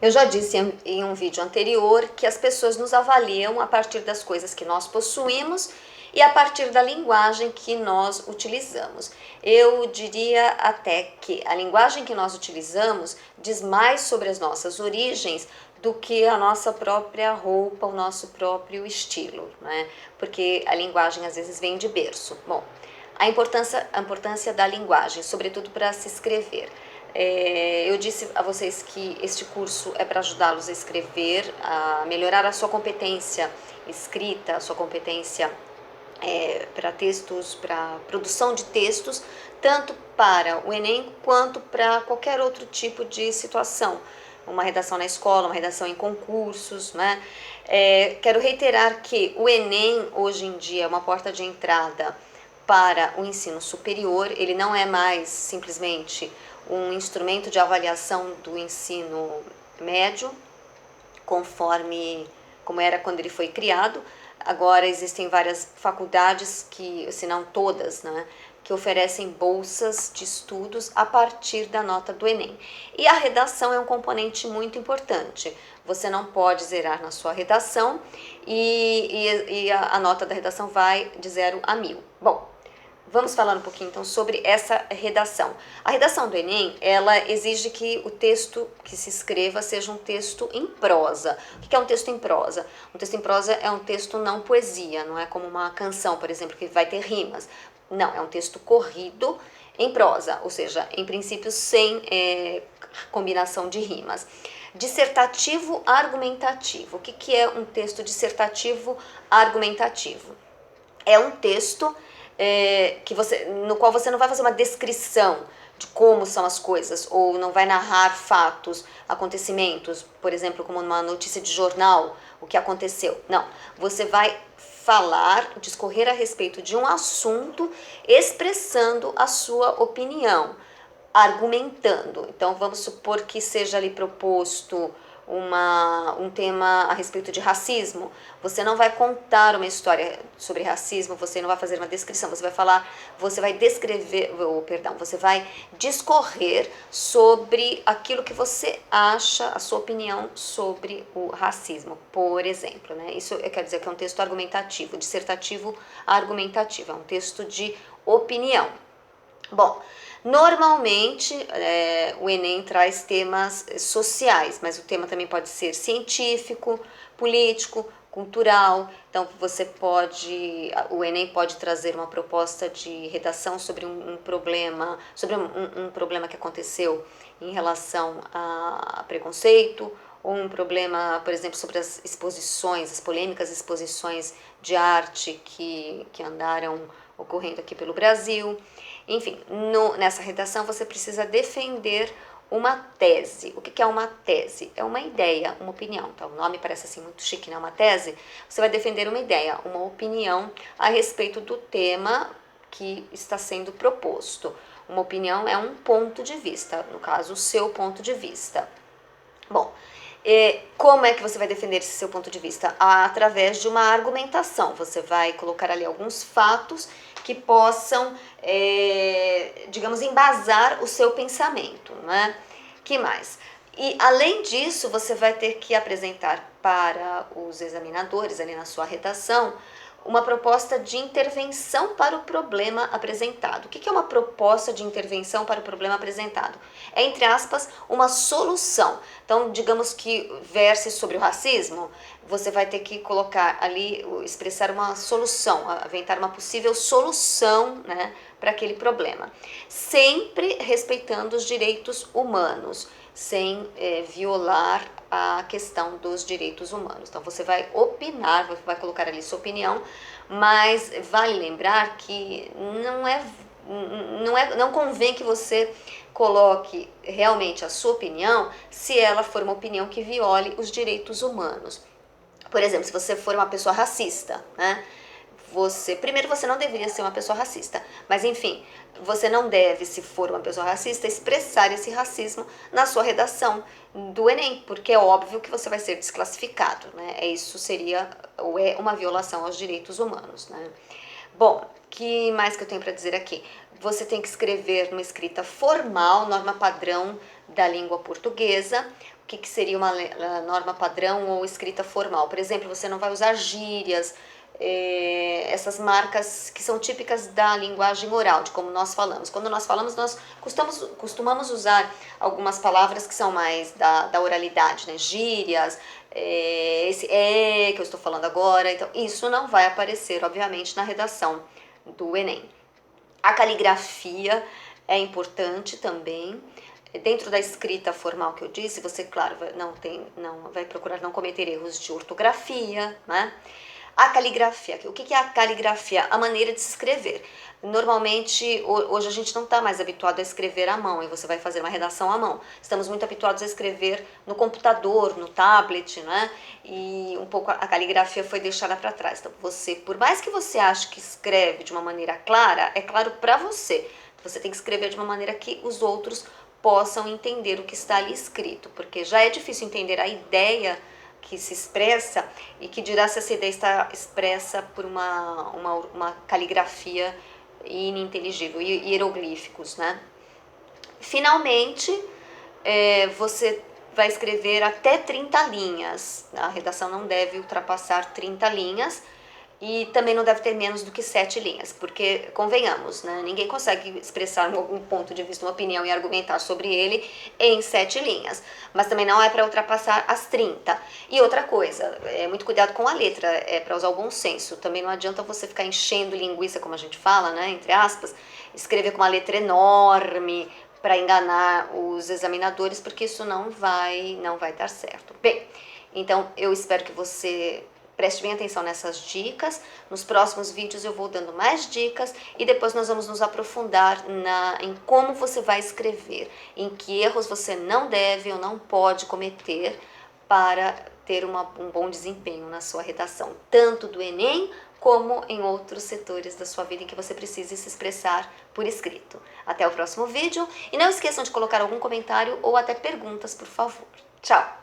Eu já disse em um vídeo anterior que as pessoas nos avaliam a partir das coisas que nós possuímos e a partir da linguagem que nós utilizamos. Eu diria até que a linguagem que nós utilizamos diz mais sobre as nossas origens do que a nossa própria roupa, o nosso próprio estilo, né? Porque a linguagem às vezes vem de berço. Bom, a importância da linguagem, sobretudo para se escrever. Eu disse a vocês que este curso é para ajudá-los a escrever, a melhorar a sua competência escrita, a sua competência para textos, para produção de textos, tanto para o Enem quanto para qualquer outro tipo de situação. Uma redação na escola, uma redação em concursos, né? Quero reiterar que o Enem hoje em dia é uma porta de entrada para o ensino superior, ele não é mais simplesmente um instrumento de avaliação do ensino médio, conforme como era quando ele foi criado. Agora existem várias faculdades que, se não todas, né, que oferecem bolsas de estudos a partir da nota do Enem. E a redação é um componente muito importante. Você não pode zerar na sua redação e a nota da redação vai de 0 a 1000. Bom, vamos falar um pouquinho então sobre essa redação. A redação do Enem, ela exige que o texto que se escreva seja um texto em prosa. O que é um texto em prosa? Um texto em prosa é um texto não poesia, não é como uma canção, por exemplo, que vai ter rimas. Não, é um texto corrido em prosa, ou seja, em princípio sem combinação de rimas. Dissertativo argumentativo. O que é um texto dissertativo argumentativo? É um texto no qual você não vai fazer uma descrição de como são as coisas, ou não vai narrar fatos, acontecimentos, por exemplo, como numa notícia de jornal, o que aconteceu. Não, você vai falar, discorrer a respeito de um assunto, expressando a sua opinião, argumentando. Então, vamos supor que seja ali proposto um tema a respeito de racismo. Você não vai contar uma história sobre racismo, você não vai fazer uma descrição, você vai descrever, você vai discorrer sobre aquilo que você acha, a sua opinião sobre o racismo, por exemplo, né? Isso quer dizer que é um texto argumentativo, dissertativo argumentativo, é um texto de opinião. Bom, normalmente o Enem traz temas sociais, mas o tema também pode ser científico, político, cultural. Então o Enem pode trazer uma proposta de redação sobre um problema, um problema que aconteceu em relação a preconceito, ou um problema, por exemplo, sobre as polêmicas exposições de arte que andaram ocorrendo aqui pelo Brasil. Enfim, nessa redação você precisa defender uma tese. O que é uma tese? É uma ideia, uma opinião. Então, o nome parece assim muito chique, né? Uma tese. Você vai defender uma ideia, uma opinião a respeito do tema que está sendo proposto. Uma opinião é um ponto de vista, no caso, o seu ponto de vista. Bom, como é que você vai defender esse seu ponto de vista? Através de uma argumentação. Você vai colocar ali alguns fatos que possam, digamos, embasar o seu pensamento, né? Que mais? E além disso, você vai ter que apresentar para os examinadores ali na sua redação uma proposta de intervenção para o problema apresentado. O que é uma proposta de intervenção para o problema apresentado? É, entre aspas, uma solução. Então, digamos que verse sobre o racismo, você vai ter que colocar ali, expressar uma solução, aventar uma possível solução, né, para aquele problema. Sempre respeitando os direitos humanos, sem violar a questão dos direitos humanos. Então você vai opinar, vai colocar ali sua opinião, mas vale lembrar que não convém que você coloque realmente a sua opinião se ela for uma opinião que viole os direitos humanos. Por exemplo, se você for uma pessoa racista, né? Primeiro, você não deveria ser uma pessoa racista, mas enfim, você não deve, se for uma pessoa racista, expressar esse racismo na sua redação do Enem, porque é óbvio que você vai ser desclassificado, né? Isso seria ou é uma violação aos direitos humanos, né? Bom, que mais que eu tenho para dizer aqui? Você tem que escrever uma escrita formal, norma padrão da língua portuguesa. O que seria uma norma padrão ou escrita formal? Por exemplo, você não vai usar gírias, essas marcas que são típicas da linguagem oral, de como nós falamos. Quando nós falamos, nós costumamos usar algumas palavras que são mais da oralidade, né? Gírias, esse que eu estou falando agora. Então, isso não vai aparecer, obviamente, na redação do Enem. A caligrafia é importante também. Dentro da escrita formal que eu disse, você, claro, não vai procurar não cometer erros de ortografia, né? A caligrafia, o que é a caligrafia? A maneira de se escrever. Normalmente, hoje a gente não está mais habituado a escrever à mão, e você vai fazer uma redação à mão. Estamos muito habituados a escrever no computador, no tablet, né? E um pouco a caligrafia foi deixada para trás. Então, você, por mais que você ache que escreve de uma maneira clara, é claro para você. Você tem que escrever de uma maneira que os outros possam entender o que está ali escrito, porque já é difícil entender a ideia que se expressa, e que dirá se essa ideia está expressa por uma caligrafia ininteligível, hieroglíficos, né? Finalmente, você vai escrever até 30 linhas. A redação não deve ultrapassar 30 linhas, e também não deve ter menos do que 7 linhas, porque, convenhamos, né, ninguém consegue expressar algum ponto de vista, uma opinião e argumentar sobre ele em 7 linhas, mas também não é para ultrapassar as 30. E outra coisa, muito cuidado com a letra, é para usar o bom senso. Também não adianta você ficar enchendo linguiça, como a gente fala, né, entre aspas, escrever com uma letra enorme para enganar os examinadores, porque isso não vai dar certo. Bem, então eu espero que você preste bem atenção nessas dicas. Nos próximos vídeos eu vou dando mais dicas, e depois nós vamos nos aprofundar em como você vai escrever, em que erros você não deve ou não pode cometer para ter um bom desempenho na sua redação, tanto do Enem como em outros setores da sua vida em que você precise se expressar por escrito. Até o próximo vídeo, e não esqueçam de colocar algum comentário ou até perguntas, por favor. Tchau!